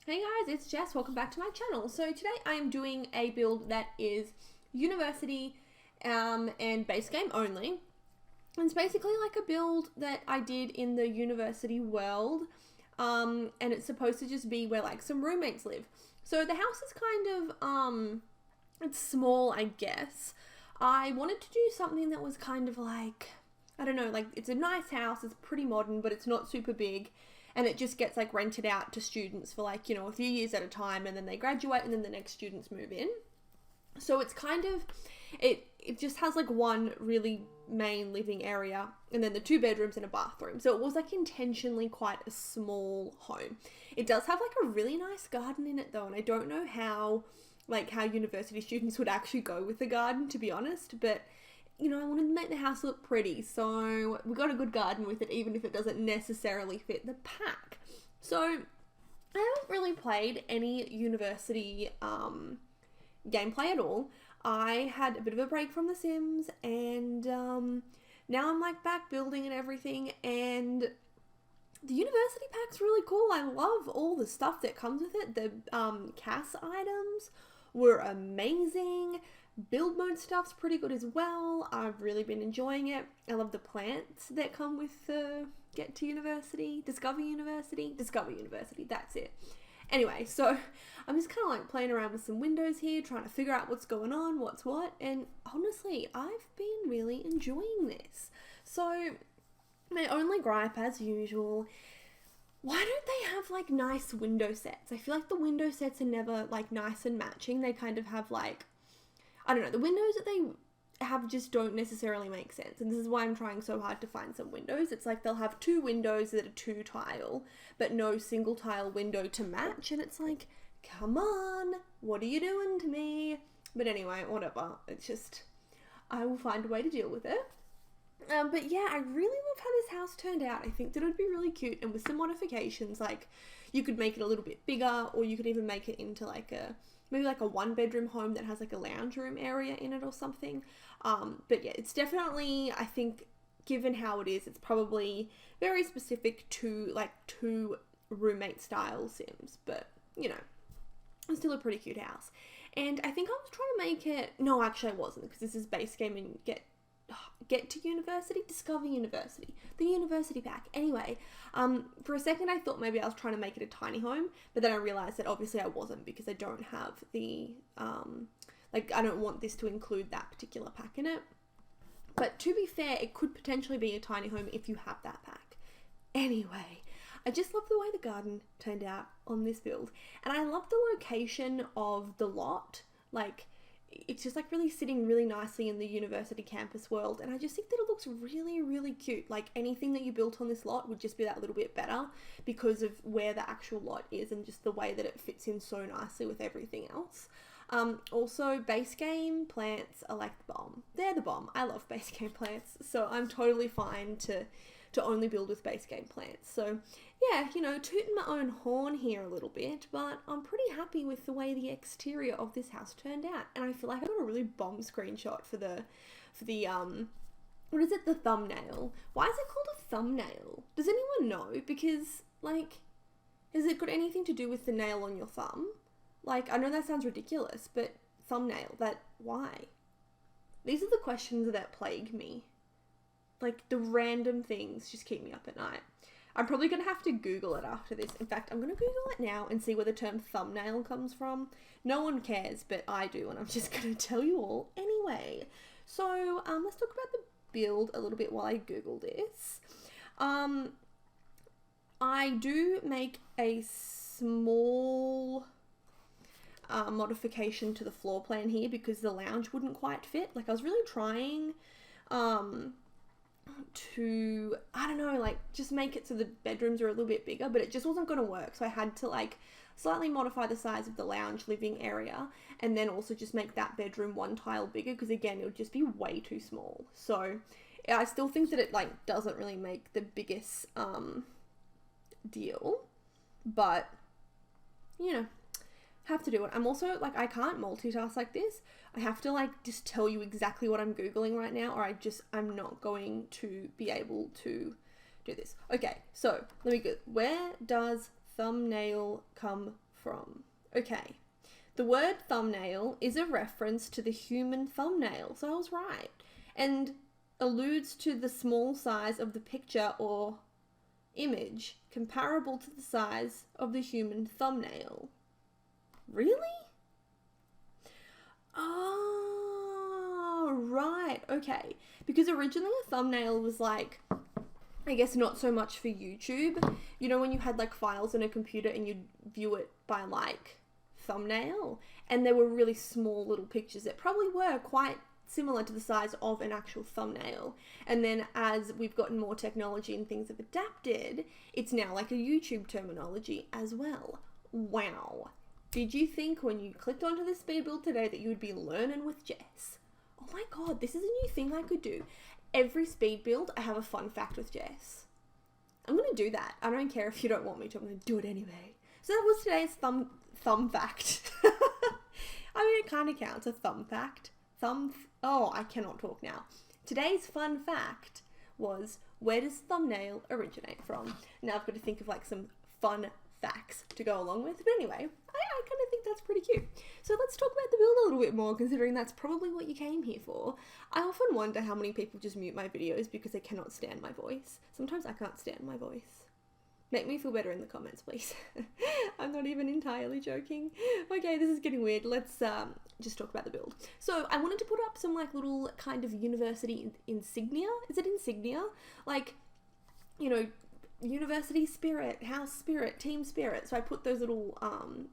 Hey guys, it's Jess. Welcome back to my channel. So today I am doing a build that is university and base game only. And it's basically like a build that I did in the university world, and it's supposed to just be where like some roommates live. So the house is kind of it's small, I guess. I wanted to do something that was kind of like, I don't know, like it's a nice house, it's pretty modern, but it's not super big. And it just gets like rented out to students for like, a few years at a time, and then they graduate and then the next students move in. So it's kind of, it just has like one really main living area and then the 2 bedrooms and a bathroom. So it was like intentionally quite a small home. It does have like a really nice garden in it though. And I don't know how university students would actually go with the garden, to be honest, but I wanted to make the house look pretty, so we got a good garden with it, even if it doesn't necessarily fit the pack. So I haven't really played any university gameplay at all. I had a bit of a break from The Sims, and now I'm like back building and everything, and the university pack's really cool. I love all the stuff that comes with it. The CAS items were amazing. Build mode stuff's pretty good as well. I've really been enjoying it. I love the plants that come with the Get to University, Discover University, that's it. Anyway, so I'm just kind of like playing around with some windows here, trying to figure out what's going on, what's what, and honestly, I've been really enjoying this. So my only gripe, as usual, why don't they have like nice window sets? I feel like the window sets are never like nice and matching. They kind of have like, I don't know, the windows that they have just don't necessarily make sense. And this is why I'm trying so hard to find some windows. It's like they'll have 2 windows that are 2 tile, but no single tile window to match. And it's like, come on, what are you doing to me? But anyway, whatever. It's just, I will find a way to deal with it. But yeah, I really love how this house turned out. I think that it would be really cute. And with some modifications, like you could make it a little bit bigger, or you could even make it into like maybe like a 1-bedroom home that has like a lounge room area in it or something. But yeah, it's definitely, I think, given how it is, it's probably very specific to like 2 roommate style Sims, but it's still a pretty cute house. And I think I was trying to make it, no, actually I wasn't, because this is base game and get to university, discover university, the university pack. Anyway, for a second I thought maybe I was trying to make it a tiny home, but then I realized that obviously I wasn't, because I don't have the, I don't want this to include that particular pack in it. But to be fair, it could potentially be a tiny home if you have that pack. Anyway, I just love the way the garden turned out on this build, and I love the location of the lot. Like, it's just like really sitting really nicely in the university campus world, and I just think that it looks really, really cute. Like anything that you built on this lot would just be that little bit better because of where the actual lot is and just the way that it fits in so nicely with everything else. Also, base game plants are like the bomb. They're the bomb. I love base game plants, so I'm totally fine to only build with base game plants. So yeah, tooting my own horn here a little bit, but I'm pretty happy with the way the exterior of this house turned out. And I feel like I got a really bomb screenshot for the what is it, the thumbnail. Why is it called a thumbnail? Does anyone know? Because like, has it got anything to do with the nail on your thumb? Like, I know that sounds ridiculous, but thumbnail, why? These are the questions that plague me. Like, the random things just keep me up at night. I'm probably going to have to Google it after this. In fact, I'm going to Google it now and see where the term thumbnail comes from. No one cares, but I do, and I'm just going to tell you all anyway. So, let's talk about the build a little bit while I Google this. I do make a small modification to the floor plan here because the lounge wouldn't quite fit. Like, I was really trying to, I don't know, like just make it so the bedrooms are a little bit bigger, but it just wasn't going to work. So I had to like slightly modify the size of the lounge living area, and then also just make that bedroom 1 tile bigger, because again, it would just be way too small. So I still think that it like doesn't really make the biggest deal, but have to do it. I'm also like, I can't multitask like this. I have to like just tell you exactly what I'm Googling right now, or I'm not going to be able to do this. Okay, so let me go. Where does thumbnail come from? Okay. The word thumbnail is a reference to the human thumbnail, so I was right, and alludes to the small size of the picture or image comparable to the size of the human thumbnail. Really? Oh, right, okay. Because originally a thumbnail was like, I guess not so much for YouTube. You know when you had like files on a computer and you'd view it by like thumbnail, and there were really small little pictures that probably were quite similar to the size of an actual thumbnail. And then as we've gotten more technology and things have adapted, it's now like a YouTube terminology as well. Wow. Did you think when you clicked onto this speed build today that you would be learning with Jess? Oh my god, this is a new thing I could do. Every speed build, I have a fun fact with Jess. I'm going to do that. I don't care if you don't want me to, I'm going to do it anyway. So that was today's thumb fact. I mean, it kind of counts, a thumb fact. Oh, I cannot talk now. Today's fun fact was, where does thumbnail originate from? Now I've got to think of like some fun facts to go along with. But anyway, I kind of think that's pretty cute. So let's talk about the build a little bit more, considering that's probably what you came here for. I often wonder how many people just mute my videos because they cannot stand my voice. Sometimes I can't stand my voice. Make me feel better in the comments, please. I'm not even entirely joking. Okay, this is getting weird. Let's just talk about the build. So I wanted to put up some like little kind of university insignia. Is it insignia? Like, you know, university spirit, house spirit, team spirit. So I put those little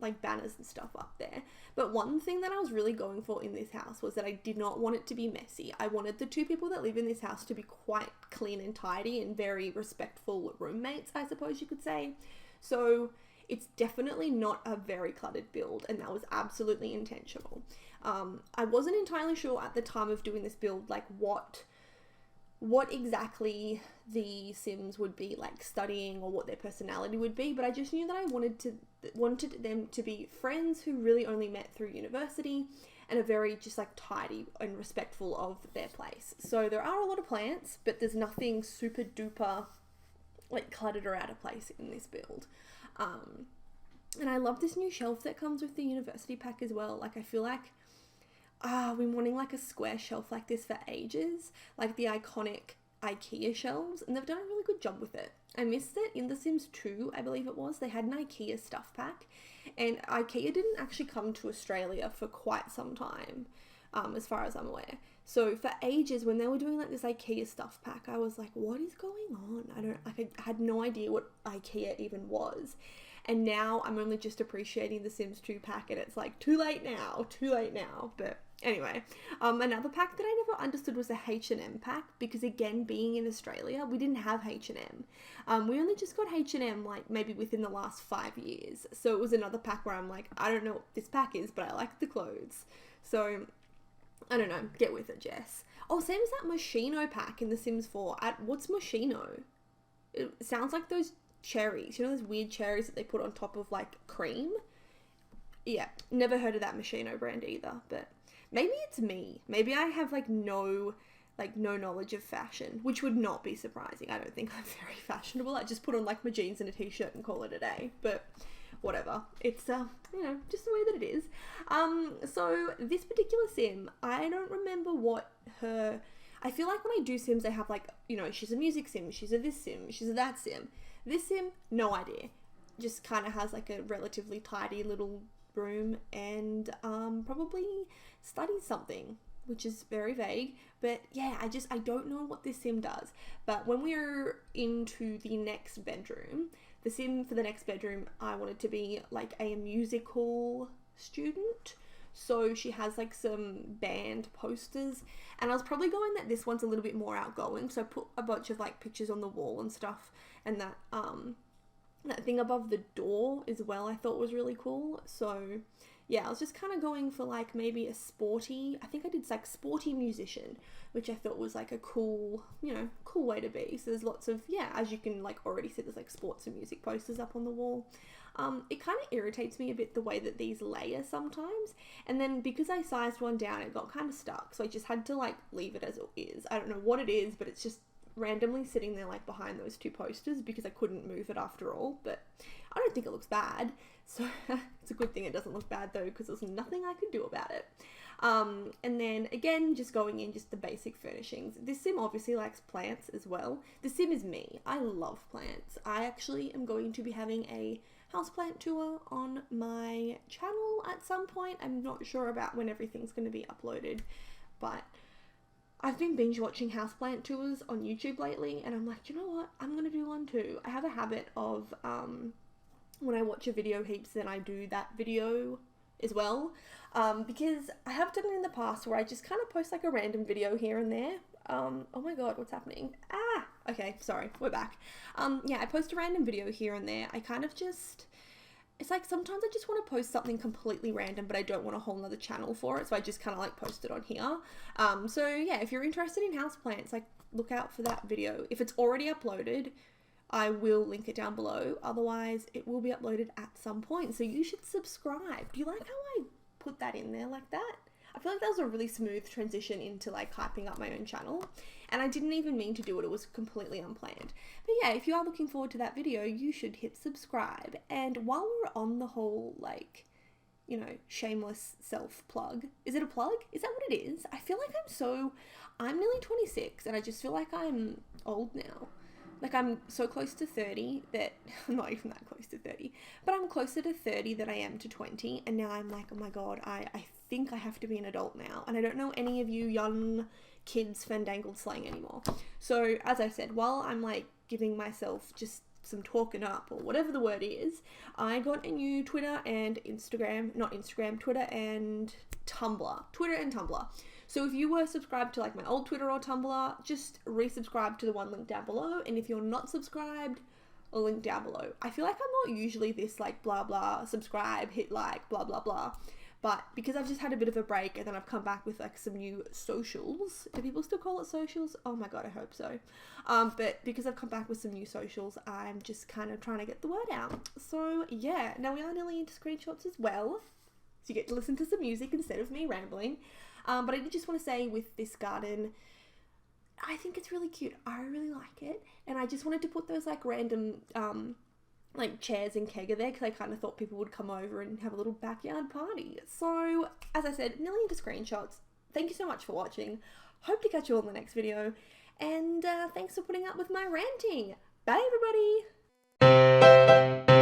like banners and stuff up there. But one thing that I was really going for in this house was that I did not want it to be messy. I wanted the two people that live in this house to be quite clean and tidy and very respectful roommates, I suppose you could say. So it's definitely not a very cluttered build, and that was absolutely intentional. I wasn't entirely sure at the time of doing this build like what exactly the Sims would be like studying or what their personality would be, but I just knew that I wanted them to be friends who really only met through university and are very just like tidy and respectful of their place. So there are a lot of plants, but there's nothing super duper like cluttered or out of place in this build. And I love this new shelf that comes with the university pack as well. Like I feel like I've been wanting like a square shelf like this for ages, like the iconic IKEA shelves, and they've done a really good job with it. I missed it in The Sims 2, I believe it was. They had an IKEA stuff pack, and IKEA didn't actually come to Australia for quite some time, as far as I'm aware. So for ages, when they were doing like this IKEA stuff pack, I was like, what is going on? I had no idea what IKEA even was. And now I'm only just appreciating the Sims 2 pack, and it's like, too late now. But anyway, another pack that I never understood was a H&M pack, because again, being in Australia, we didn't have H&M. We only just got H&M like maybe within the last 5 years. So it was another pack where I'm like, I don't know what this pack is, but I like the clothes. So I don't know, get with it, Jess. Oh, same as that Moschino pack in The Sims 4. What's Moschino? It sounds like those cherries, you know, those weird cherries that they put on top of like cream. Yeah, never heard of that Moschino brand either, but maybe it's me. Maybe I have like no knowledge of fashion, which would not be surprising. I don't think I'm very fashionable. I just put on like my jeans and a t-shirt and call it a day, but whatever. It's you know, just the way that it is. So this particular Sim, I don't remember what her, I feel like when I do Sims, I have like, you know, she's a music Sim, she's a this Sim, she's a that Sim. This Sim, no idea. Just kind of has like a relatively tidy little room and probably studies something, which is very vague. But yeah, I don't know what this Sim does. But when we're into the next bedroom, the Sim for the next bedroom, I wanted to be like a musical student. So she has like some band posters, and I was probably going that this one's a little bit more outgoing. So I put a bunch of like pictures on the wall and stuff, and that thing above the door as well I thought was really cool. So yeah, I was just kind of going for like maybe a sporty, I think I did like sporty musician, which I thought was like a cool, you know, cool way to be. So there's lots of, yeah, as you can like already see, there's like sports and music posters up on the wall. It kind of irritates me a bit the way that these layer sometimes, and then because I sized one down, it got kind of stuck, so I just had to like leave it as it is. I don't know what it is, but it's just randomly sitting there like behind those two posters because I couldn't move it after all. But I don't think it looks bad. So it's a good thing it doesn't look bad though, because there's nothing I could do about it. And then again, just going in just the basic furnishings. This sim obviously likes plants as well. The sim is me. I love plants. I actually am going to be having a houseplant tour on my channel at some point. I'm not sure about when everything's going to be uploaded, but I've been binge watching houseplant tours on YouTube lately, and I'm like, you know what? I'm going to do one too. I have a habit of, when I watch a video heaps, then I do that video as well, because I have done it in the past where I just kind of post like a random video here and there. Oh my god, what's happening? Okay, sorry, we're back. Yeah, I post a random video here and there. I kind of just, it's like sometimes I just want to post something completely random, but I don't want a whole nother channel for it, so I just kind of like post it on here. So yeah, if you're interested in houseplants, like look out for that video. If it's already uploaded, I will link it down below. Otherwise, it will be uploaded at some point. So you should subscribe. Do you like how I put that in there like that? I feel like that was a really smooth transition into like hyping up my own channel. And I didn't even mean to do it. It was completely unplanned. But yeah, if you are looking forward to that video, you should hit subscribe. And while we're on the whole, like, you know, shameless self plug. Is it a plug? Is that what it is? I feel like I'm nearly 26 and I just feel like I'm old now. Like, I'm so close to 30 that, I'm not even that close to 30, but I'm closer to 30 than I am to 20, and now I'm like, oh my god, I think I have to be an adult now, and I don't know any of you young kids fandangled slang anymore. So, as I said, while I'm, like, giving myself just some talking up, or whatever the word is, I got a new Twitter and Instagram, not Instagram, Twitter and Tumblr. So if you were subscribed to like my old Twitter or Tumblr, just resubscribe to the one linked down below. And if you're not subscribed, a link down below. I feel like I'm not usually this like blah blah, subscribe, hit like, blah blah blah. But because I've just had a bit of a break and then I've come back with like some new socials. Do people still call it socials? Oh my god, I hope so. But because I've come back with some new socials, I'm just kind of trying to get the word out. So yeah, now we are nearly into screenshots as well. So you get to listen to some music instead of me rambling. But I did just want to say with this garden, I think it's really cute. I really like it. And I just wanted to put those like random like chairs and kegger there because I kind of thought people would come over and have a little backyard party. So as I said, nearly into screenshots. Thank you so much for watching. Hope to catch you all in the next video. And thanks for putting up with my ranting. Bye everybody.